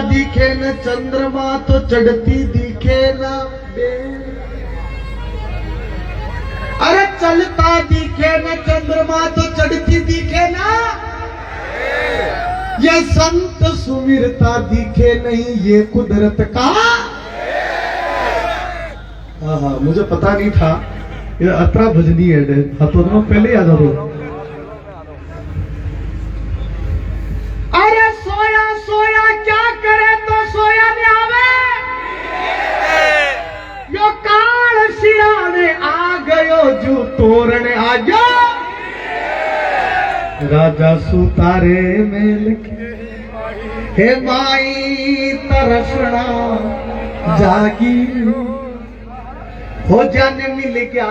दिखे न चंद्रमा तो चढ़ती दिखे न बेल। अरे चलता दिखे न चंद्रमा तो चढ़ती दिखे ना। ये संत सुमिरता दिखे नहीं ये कुदरत का। हाँ, मुझे पता नहीं था ये अतरा भजनी है। तो पहले याद हो। अरे सोया सोया क्या करे तो सोया नहीं आवे। यो काल सियाने आ गयो जो तोरण आ गयो। राजा सुतारे मेल हे माई तरसना जागी हो जाने मिल गया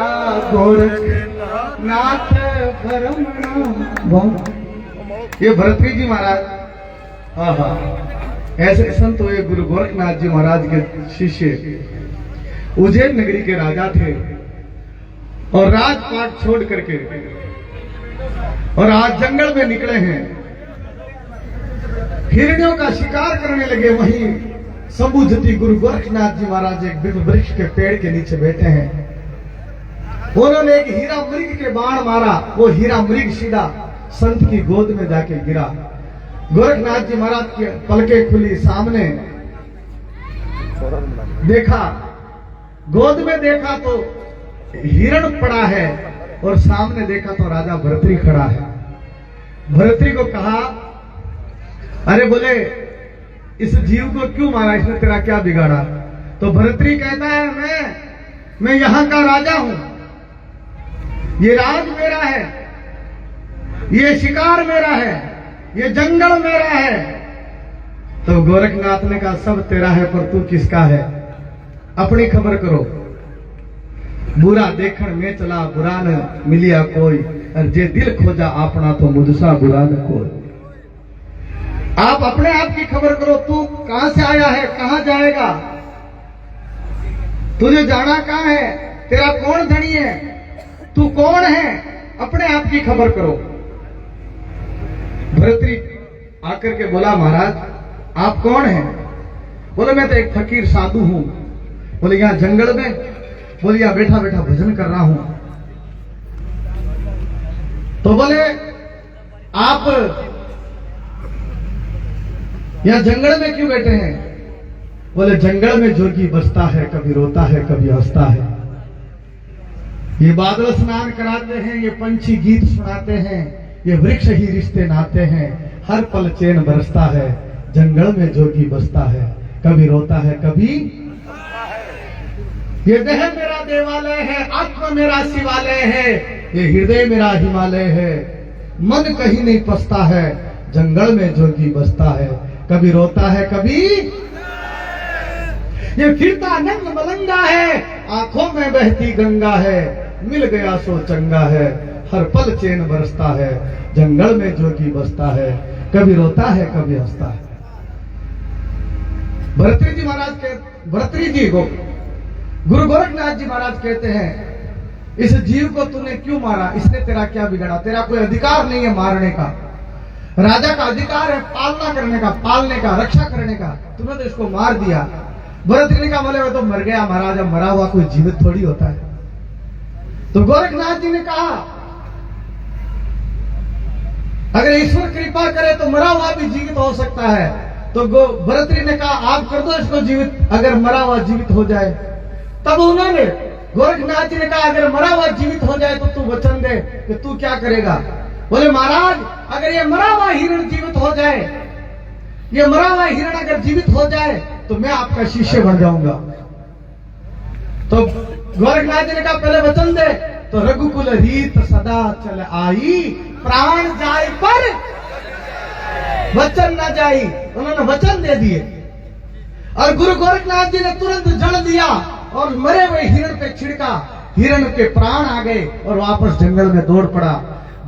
गोरख नाथ भरमणा। ये भरतरी जी महाराज, हाँ हाँ, ऐसे संत हुए गुरु गोरखनाथ जी महाराज के शिष्य उज्जैन नगरी के राजा थे और राजपाट छोड़ करके और आज जंगल में निकले हैं। हिरणियों का शिकार करने लगे। वहीं संबुजती गुरु गोरखनाथ जी महाराज एक बिल्व वृक्ष के पेड़ के नीचे बैठे हैं। उन्होंने एक हीरा मृग के बाण मारा। वो हीरा मृग सीधा संत की गोद में जाके गिरा। गोरखनाथ जी महाराज की पलकें खुली, सामने देखा, गोद में देखा तो हिरण पड़ा है और सामने देखा तो राजा भरतरी खड़ा है। भरतरी को कहा, अरे बोले इस जीव को क्यों मारा, इसने तेरा क्या बिगाड़ा। तो भरतरी कहता है मैं यहां का राजा हूं, ये राज मेरा है, ये शिकार मेरा है, ये जंगल मेरा है। तो गोरखनाथ ने कहा सब तेरा है पर तू किसका है, अपनी खबर करो। बुरा देखण में चला बुरा न मिलिया कोई, और जे दिल खोजा अपना तो मुझसा बुरा न कोई। आप अपने आप की खबर करो, तू कहां से आया है, कहां जाएगा, तुझे जाना कहां है, तेरा कौन धनी है, तू कौन है, अपने आप की खबर करो। भरतरी आकर के बोला, महाराज आप कौन हैं? बोले मैं तो एक फकीर साधु हूं। बोले यहां जंगल में? बोले यहां बैठा बैठा भजन कर रहा हूं। तो बोले आप यहां जंगल में क्यों बैठे हैं? बोले जंगल में जोगी बसता है, कभी रोता है कभी हंसता है। ये बादल स्नान कराते हैं, ये पंछी गीत सुनाते हैं, ये वृक्ष ही रिश्ते नाते हैं, हर पल चैन बरसता है, जंगल में जोगी बसता है, कभी रोता है कभी। ये देह मेरा देवालय है, आत्मा मेरा शिवालय है, ये हृदय मेरा हिमालय है, मन कहीं नहीं पसता है, जंगल में जोगी बसता है, कभी रोता है कभी। ये फिरता नंग मलंगा है, आंखों में बहती गंगा है, मिल गया सो चंगा है, हर पल चैन बरसता है, जंगल में जोगी बसता है, कभी रोता है कभी हंसता है। भरतरी जी महाराज के भरतरी जी को गुरु गोरखनाथ जी महाराज कहते हैं, इस जीव को तूने क्यों मारा, इसने तेरा क्या बिगाड़ा, तेरा कोई अधिकार नहीं है मारने का। राजा का अधिकार है पालना करने का, पालने का, रक्षा करने का, तूने तो इसको मार दिया। भरतरी ने कहा बोले वो तो मर गया महाराज, अब मरा हुआ कोई जीवित थोड़ी होता है। तो गोरखनाथ जी ने कहा अगर ईश्वर कृपा करे तो मरा हुआ भी जीवित हो सकता है। तो भरतरी ने कहा आप कर दो इसको जीवित, अगर मरा हुआ जीवित हो जाए। तब उन्होंने गोरखनाथ जी ने कहा अगर मरा हुआ जीवित हो जाए तो तू वचन दे कि तू क्या करेगा। बोले महाराज अगर ये मरा हुआ हिरण जीवित हो जाए, ये मरा हुआ हिरण अगर जीवित हो जाए तो मैं आपका शिष्य बन जाऊंगा। तो गोरखनाथ जी ने कहा पहले वचन दे। तो रघुकुल रीत सदा चल आई, प्राण जाए पर वचन न जाई। उन्होंने वचन दे दिए और गुरु गोरखनाथ जी ने तुरंत जल दिया और मरे हुए हिरण पे छिड़का, हिरण के प्राण आ गए और वापस जंगल में दौड़ पड़ा।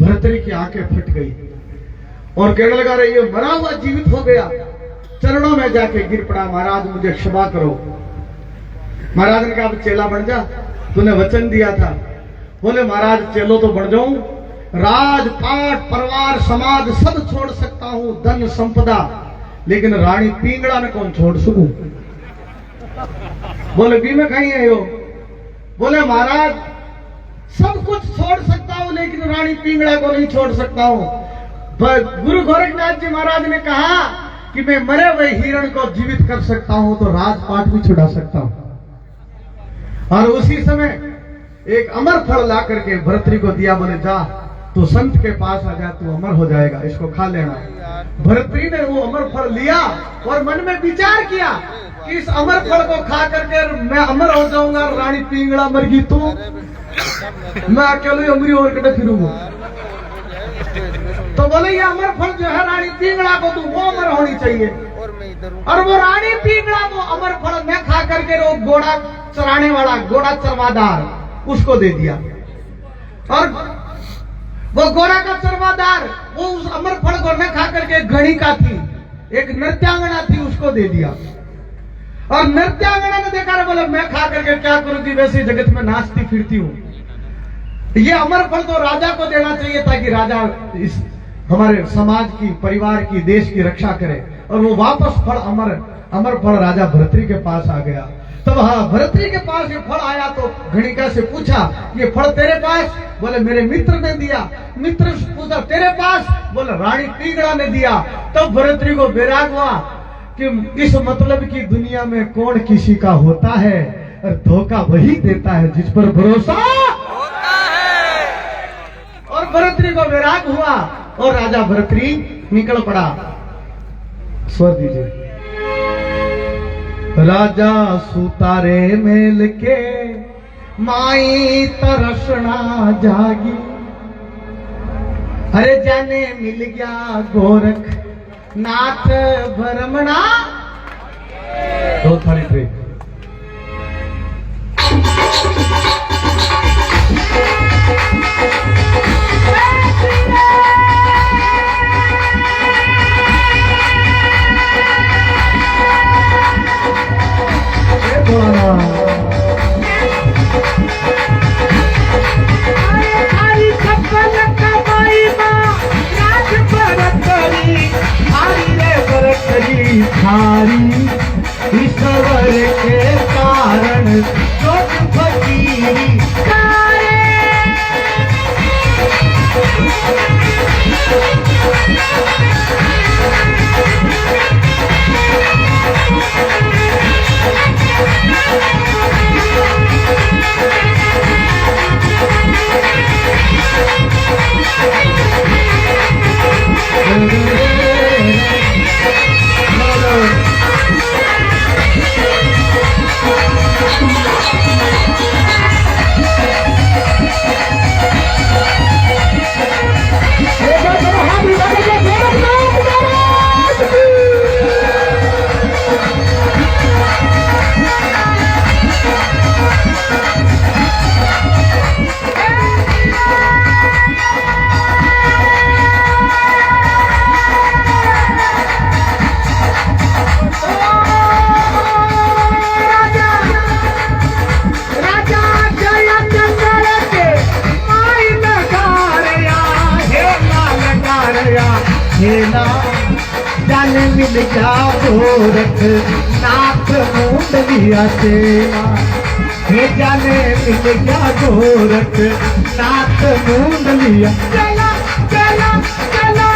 भरतरी की आंखें फट गई और कहने लगा रही ये मरा हुआ जीवित हो गया। चरणों में जाके गिर पड़ा, महाराज मुझे क्षमा करो। महाराज ने कहा अब चेला बन जा, तूने वचन दिया था। बोले महाराज चेलो तो बन जाऊं, राजपाट परिवार समाज सब छोड़ सकता हूं, धन संपदा लेकिन रानी पिंगला ने कौन छोड़ सकू। बोले भी में कहीं है यो। बोले महाराज सब कुछ छोड़ सकता हूं लेकिन रानी पिंगला को नहीं छोड़ सकता हूं। गुरु गोरखनाथ जी महाराज ने कहा कि मैं मरे हुए हिरण को जीवित कर सकता हूं तो राजपाट भी छुड़ा सकता हूं। और उसी समय एक अमर फल ला करके भरतरी को दिया। बोले जा तू संत के पास आ जा, तू अमर हो जाएगा, इसको खा लेना। भरतरी ने वो अमर फल लिया और मन में विचार किया कि इस अमर फल को खा करके मैं अमर हो जाऊंगा, रानी पिंगला मर गई तो मैं अकेले अमरी और कटे फिरूंगा। तो बोले ये अमर फल जो है रानी पिंगला को तू वो अमर होनी चाहिए। और वो रानी पिंगला वो अमर फल मैं खा करके वो घोड़ा चराने वाला घोड़ा चरवादार उसको दे दिया। और वो घोड़ा का चरवादार वो उस अमर फल को न खा करके गणिका थी, एक नृत्यांगना थी, उसको दे दिया। और नृत्यांगना ने देखा, बोले मैं खा करके क्या करूंगी, वैसे जगत में नाचती फिरती हूँ, ये अमर फल तो राजा को देना चाहिए ताकि राजा इस हमारे समाज की, परिवार की, देश की रक्षा करे। और वो वापस फल अमर फल राजा भरतरी के पास आ गया। तब हाँ भरतरी के पास ये फल आया तो गणिका से पूछा ये फल तेरे पास? बोले मेरे मित्र ने दिया। मित्र से पूछा तेरे पास? बोले रानी पिंगला ने दिया। तब भरतरी को वैराग हुआ कि इस मतलब की दुनिया में कौन किसी का होता है, और धोखा वही देता है जिस पर भरोसा होता है। और भरतरी को वैराग हुआ और राजा भरतरी निकल पड़ा। स्वर दीजिए। राजा सुतारे मेल के माई तरसना जागी, अरे जाने मिल गया गोरख नाथ भरमणा। दो थाली ट्रेन ईश्वर के कारण चोट फकीरी जाने मिल गया गोरख नाथ मुंडलिया सेवा, हे जाने मिल गया गोरख नाथ मुंडलिया। चला चला चला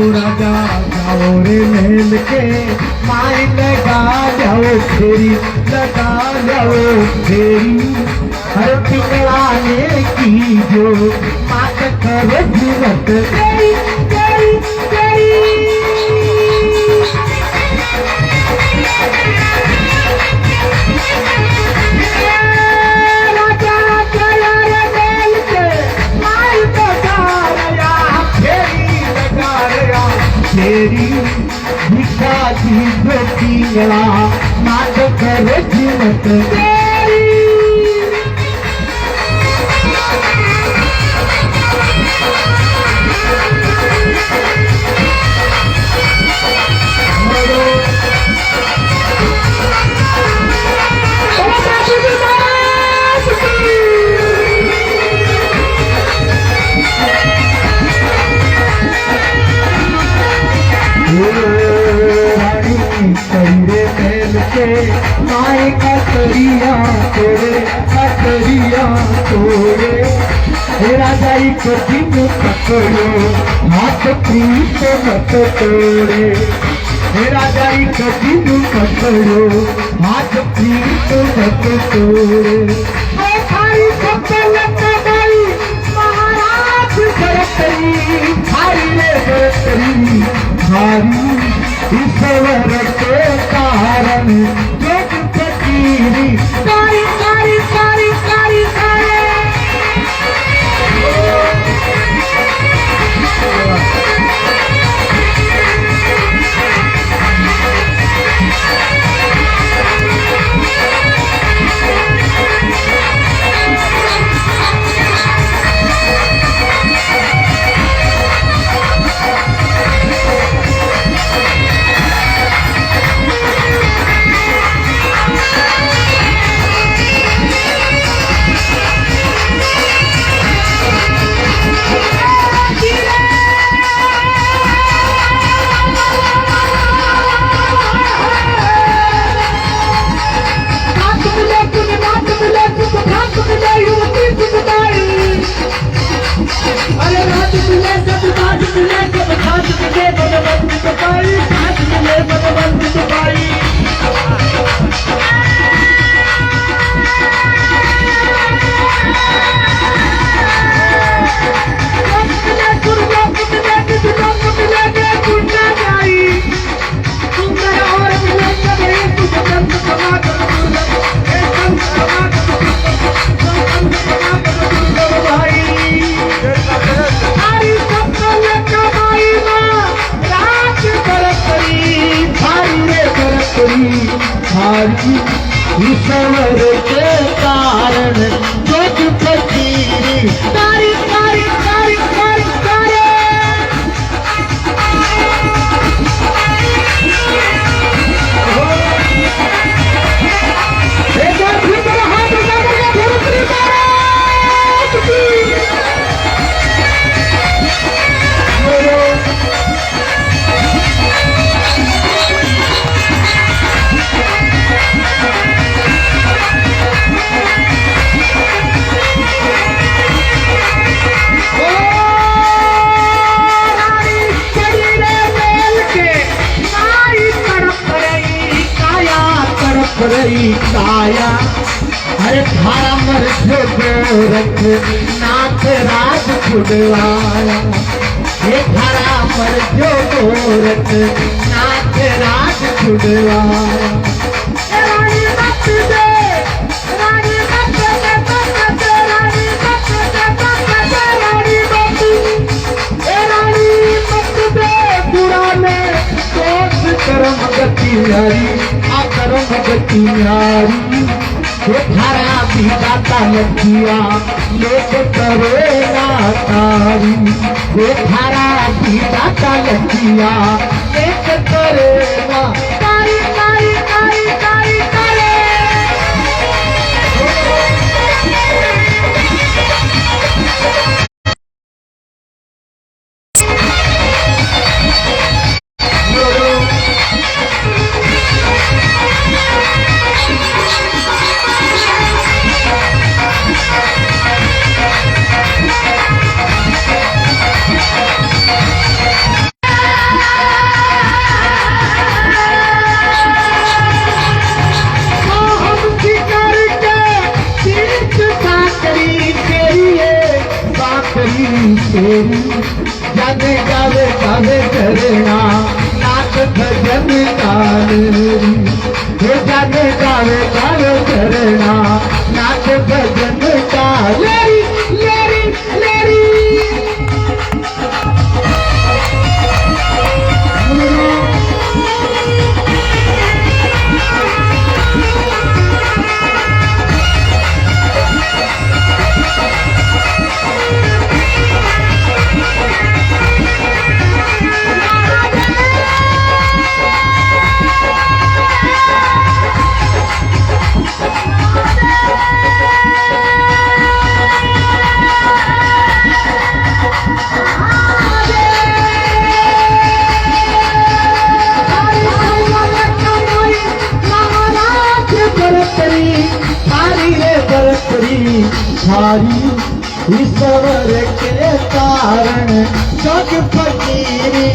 राजा जाओ रे महल के माई लगा जाओ फेरी, लगा जाओ फेरी। हर पिंगलाने की जो मात कर जीवत गई गई गई। राजा गया रे महल के मंगला नाथ करे जीवत तेरी। माए का करिया तोड़े तेरा जाई को दिन पकड़ो हाथ प्रीत मत तोड़े। तेरा जाई को दिन पकड़ो हाथ प्रीत मत तोड़े। थारी सफल कमाई महाराज भरतरी थारी रे भरतरी थारी ईश्वर के कारण जग फकीरी कारी कारी कारी कारी कारी। ईश्वर के कारण जग फकीरी कारी कारी कारी कारी कारी। काया अरे धारा मर जो गोरख नाथ राज छुड़वाया। ये धारा मर जो गोरख नाथ राज छुड़वाया। रानी मत दे रानी मत दे मत दे रानी मत दे मत दे रानी मत दे रानी मत दे पुराने दोष कर्म गति हरी कर्म गति नारी। ये धारा विधाता लखिया लोक करे ना तारी। ये धारा विधाता लखिया एक करे ना तारी तारी तारी तारी तारी। जाने गावे गावे करना नाथ भजन गावेरी। जाने गावे गावे करना नाथ भजन गावेरी लेरी लेरी। भिखारी ईश्वर के कारण जग फकीरी